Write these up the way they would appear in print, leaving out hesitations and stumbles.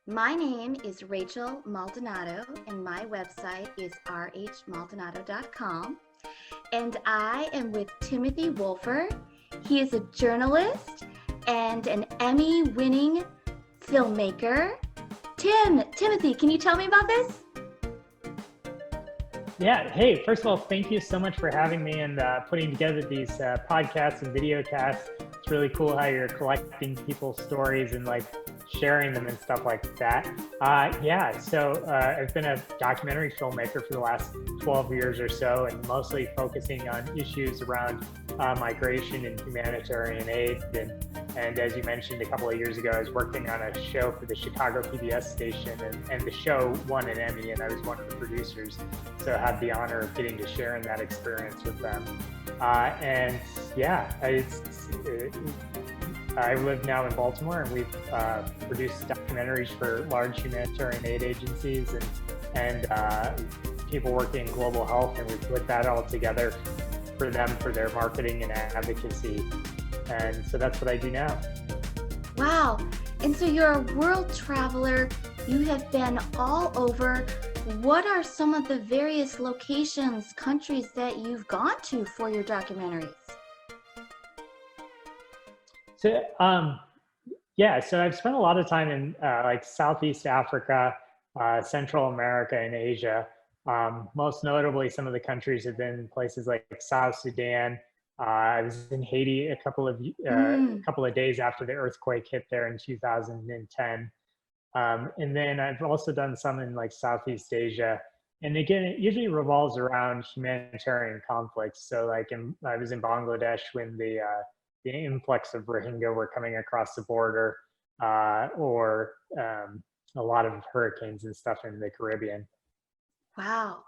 My name is Rachel Maldonado, and my website is rhmaldonado.com. And I am with Timothy Wolfer. He is a journalist and an Emmy-winning filmmaker. Timothy, can you tell me about this? Yeah. Hey, first of all, thank you so much for having me and putting together these podcasts and video casts. It's really cool how you're collecting people's stories and like sharing them and stuff like that. So I've been a documentary filmmaker for the last 12 years or so, and mostly focusing on issues around migration and humanitarian aid. And as you mentioned a couple of years ago, I was working on a show for the Chicago PBS station, and the show won an Emmy, and I was one of the producers. So I had the honor of getting to share in that experience with them. I live now in Baltimore, and we've produced documentaries for large humanitarian aid agencies and people working in global health, and we put that all together for them for their marketing and advocacy. And so that's what I do now. Wow. And so you're a world traveler. You have been all over. What are some of the various locations, countries that you've gone to for your documentaries? So, so I've spent a lot of time in like Southeast Africa, Central America, and Asia. Most notably, some of the countries have been places like South Sudan. I was in Haiti a couple of days after the earthquake hit there in 2010. And then I've also done some in like Southeast Asia. And again, it usually revolves around humanitarian conflicts. So like I was in Bangladesh when the influx of Rohingya were coming across the border, or a lot of hurricanes and stuff in the Caribbean. Wow.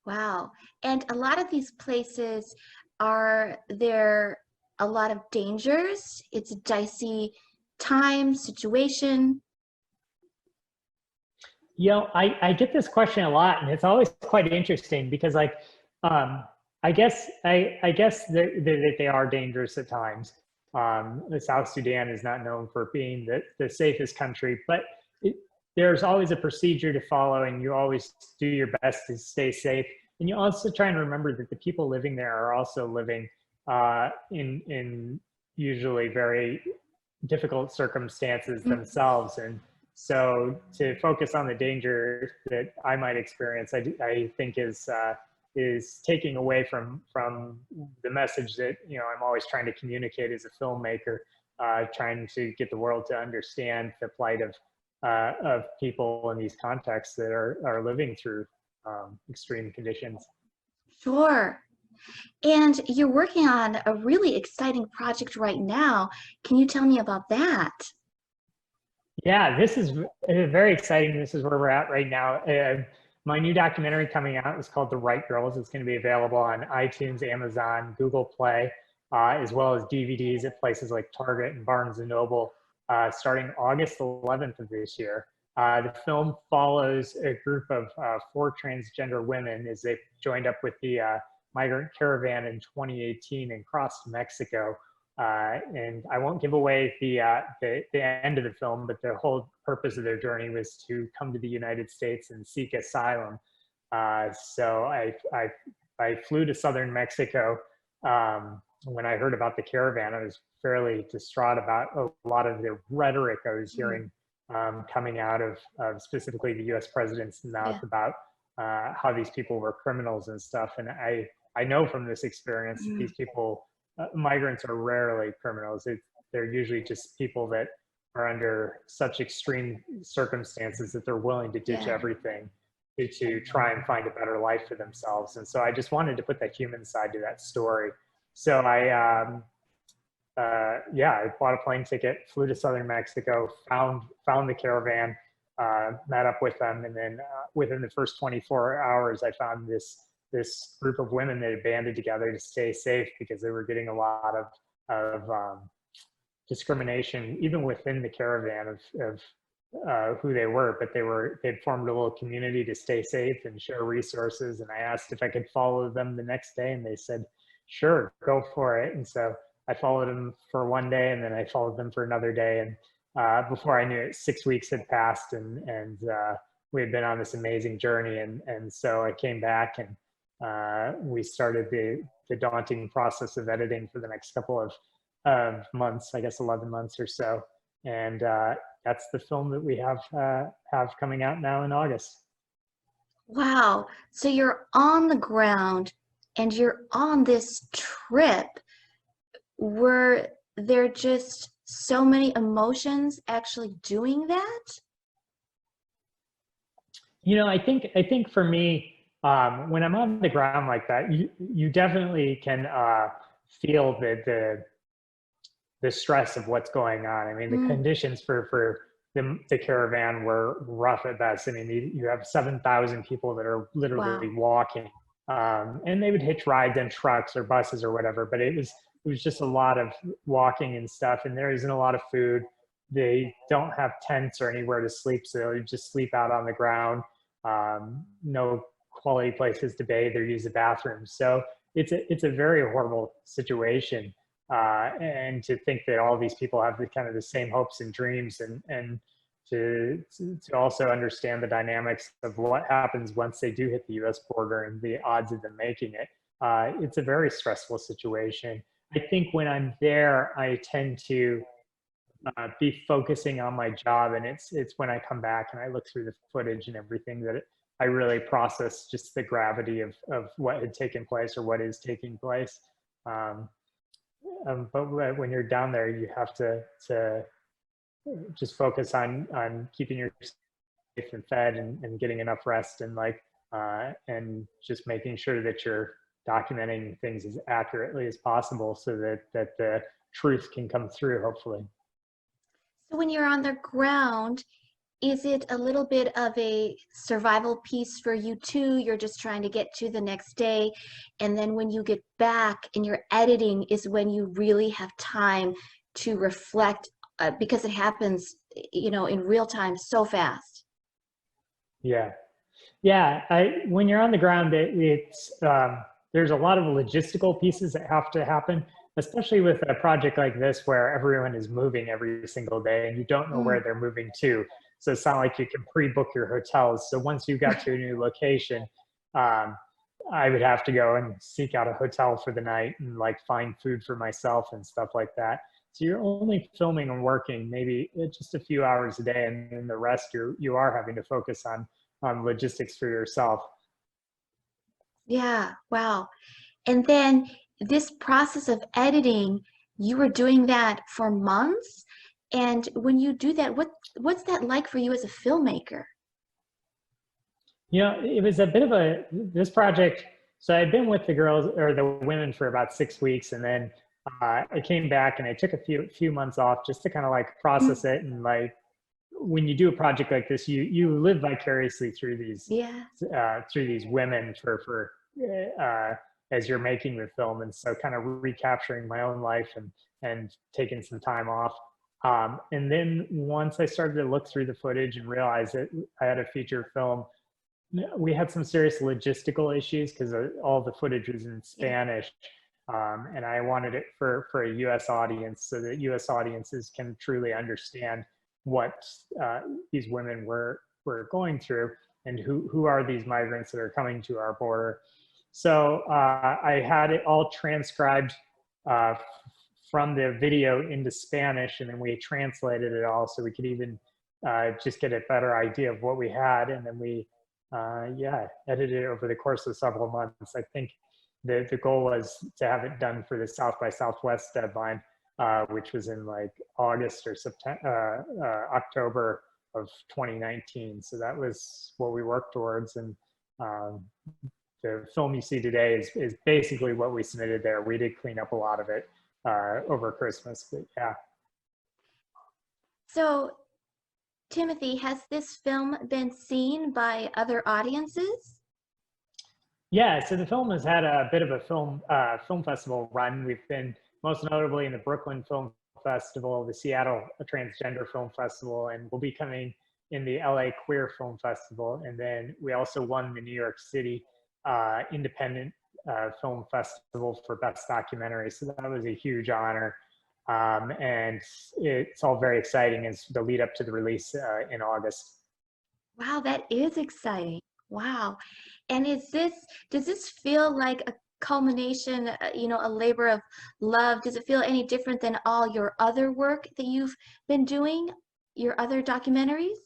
Wow. And a lot of these places, are there a lot of dangers? It's a dicey time, situation. You know, I get this question a lot, and it's always quite interesting because, like, I guess that they are dangerous at times. The South Sudan is not known for being the safest country, but there's always a procedure to follow, and you always do your best to stay safe. And you also try and remember that the people living there are also living in usually very difficult circumstances themselves. And so to focus on the danger that I might experience, I think is taking away from the message that, you know, I'm always trying to communicate as a filmmaker, trying to get the world to understand the plight of people in these contexts that are living through extreme conditions. Sure. And you're working on a really exciting project right now. Can you tell me about that? Yeah, this is very exciting. This is where we're at right now. My new documentary coming out is called The Wright Girls. It's going to be available on iTunes, Amazon, Google Play, as well as DVDs at places like Target and Barnes & Noble, starting August 11th of this year. The film follows a group of 4 transgender women as they joined up with the migrant caravan in 2018 and crossed Mexico. And I won't give away the end of the film, but the whole purpose of their journey was to come to the United States and seek asylum. So I flew to southern Mexico. When I heard about the caravan, I was fairly distraught about a lot of the rhetoric I was hearing coming out of specifically the U.S. president's mouth about how these people were criminals and stuff. And I know from this experience that these people, migrants, are rarely criminals. They're usually just people that are under such extreme circumstances that they're willing to ditch everything to try and find a better life for themselves. And so I just wanted to put that human side to that story. So I bought a plane ticket, flew to southern Mexico, found the caravan, met up with them, and then within the first 24 hours, I found this group of women that had banded together to stay safe because they were getting a lot of discrimination, even within the caravan of who they were. But they'd formed a little community to stay safe and share resources. And I asked if I could follow them the next day, and they said, "Sure, go for it." And so I followed them for one day, and then I followed them for another day, before I knew it, 6 weeks had passed, and we had been on this amazing journey. And so I came back, and we started the daunting process of editing for the next couple of months, I guess 11 months or so. And that's the film that we have coming out now in August. Wow. So you're on the ground and you're on this trip. Were there just so many emotions actually doing that? You know, I think for me, when I'm on the ground like that, you definitely can feel the stress of what's going on. I mean, the Mm, conditions for the caravan were rough at best. I mean, you have 7,000 people that are wow. literally walking, and they would hitch rides in trucks or buses or whatever. But it was just a lot of walking and stuff, and there isn't a lot of food. They don't have tents or anywhere to sleep, so they just sleep out on the ground. No quality places to bathe or use the bathroom. So it's a very horrible situation. And to think that all these people have the kind of the same hopes and dreams, and to also understand the dynamics of what happens once they do hit the U.S. border and the odds of them making it. It's a very stressful situation. I think when I'm there, I tend to be focusing on my job, and it's when I come back and I look through the footage and everything that I really process just the gravity of what had taken place or what is taking place. Um, but when you're down there, you have to just focus on keeping yourself safe and fed, and getting enough rest, and just making sure that you're documenting things as accurately as possible so that the truth can come through, hopefully. So when you're on the ground, is it a little bit of a survival piece for you too? You're just trying to get to the next day. And then when you get back and you're editing is when you really have time to reflect because it happens, in real time so fast. Yeah. Yeah, when you're on the ground, there's a lot of logistical pieces that have to happen, especially with a project like this where everyone is moving every single day and you don't know where Mm, they're moving to. So it's not like you can pre-book your hotels. So once you got to a new location, um, I would have to go and seek out a hotel for the night and like find food for myself and stuff like that. So you're only filming and working maybe just a few hours a day, and then the rest you are having to focus on logistics for yourself. yeah, wow. And then this process of editing, you were doing that for months. And when you do that, what's that like for you as a filmmaker? You know, it was a bit of this project. So I'd been with the girls or the women for about 6 weeks, and then I came back and I took a few months off just to kind of like Mm, process it. And like when you do a project like this, you live vicariously yeah. through these women for as you're making the film, and so kind of recapturing my own life and taking some time off. And then once I started to look through the footage and realize that I had a feature film, we had some serious logistical issues because all the footage was in Yeah. Spanish, and I wanted it for a U.S. audience so that U.S. audiences can truly understand what these women were going through, and who are these migrants that are coming to our border. So I had it all transcribed uh, from the video into Spanish, and then we translated it all so we could even just get a better idea of what we had, and then we yeah, edited it over the course of several months. I think the goal was to have it done for the South by Southwest deadline, which was in like August or September, October of 2019. So that was what we worked towards. And um, the film you see today is basically what we submitted there. We did clean up a lot of it over Christmas, but yeah. So, Timothy, has this film been seen by other audiences? Yeah, so the film has had a bit of a film festival run. We've been most notably in the Brooklyn Film Festival, the Seattle Transgender Film Festival, and we'll be coming in the LA Queer Film Festival. And then we also won the New York City Independent Film Festival for Best Documentary. So that was a huge honor. And it's all very exciting as the lead up to the release in August. Wow, that is exciting. Wow. And does this feel like a culmination, a labor of love? Does it feel any different than all your other work that you've been doing, your other documentaries?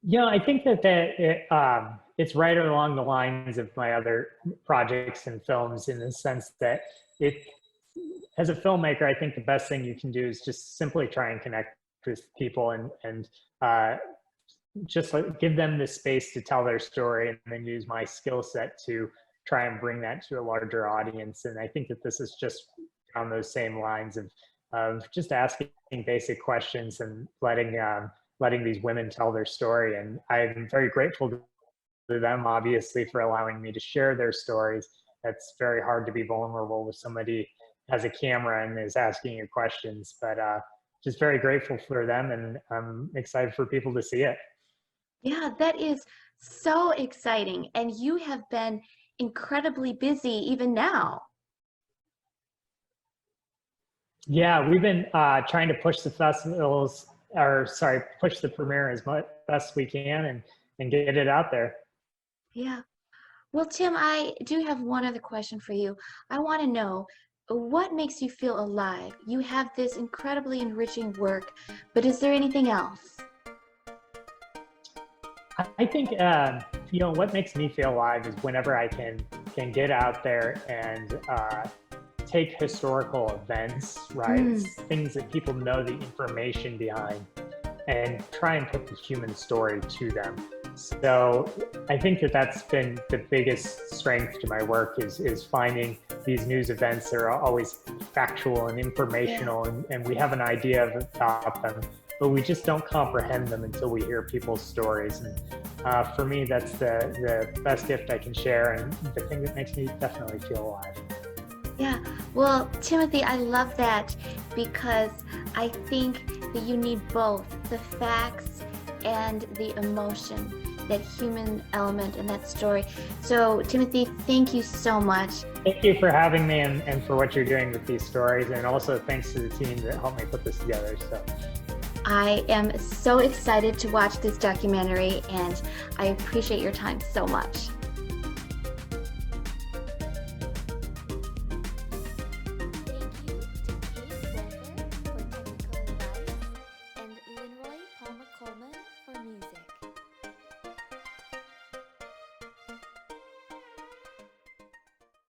Yeah, I think it's right along the lines of my other projects and films, in the sense that it, as a filmmaker, I think the best thing you can do is just simply try and connect with people and just like give them the space to tell their story, and then use my skill set to try and bring that to a larger audience. And I think that this is just on those same lines of just asking basic questions and letting these women tell their story. And I'm very grateful to them, obviously, for allowing me to share their stories. It's very hard to be vulnerable with somebody who has a camera and is asking you questions, but just very grateful for them, and I'm excited for people to see it. Yeah, that is so exciting. And you have been incredibly busy even now. Yeah, we've been trying to push the festivals, or sorry, push the premiere as much best we can, and get it out there. Yeah. Well, Tim, I do have one other question for you. I want to know what makes you feel alive? You have this incredibly enriching work, but is there anything else? I think what makes me feel alive is whenever I can get out there and take historical events, right? Things that people know the information behind, and try and put the human story to them. So I think that that's been the biggest strength to my work, is finding these news events that are always factual and informational, and we have an idea about them, but we just don't comprehend them until we hear people's stories. And for me, that's the best gift I can share, and the thing that makes me definitely feel alive. Yeah, well, Timothy, I love that, because I think that you need both the facts and the emotion, that human element in that story. So, Timothy, thank you so much. Thank you for having me, and for what you're doing with these stories, and also thanks to the team that helped me put this together. So, I am so excited to watch this documentary, and I appreciate your time so much.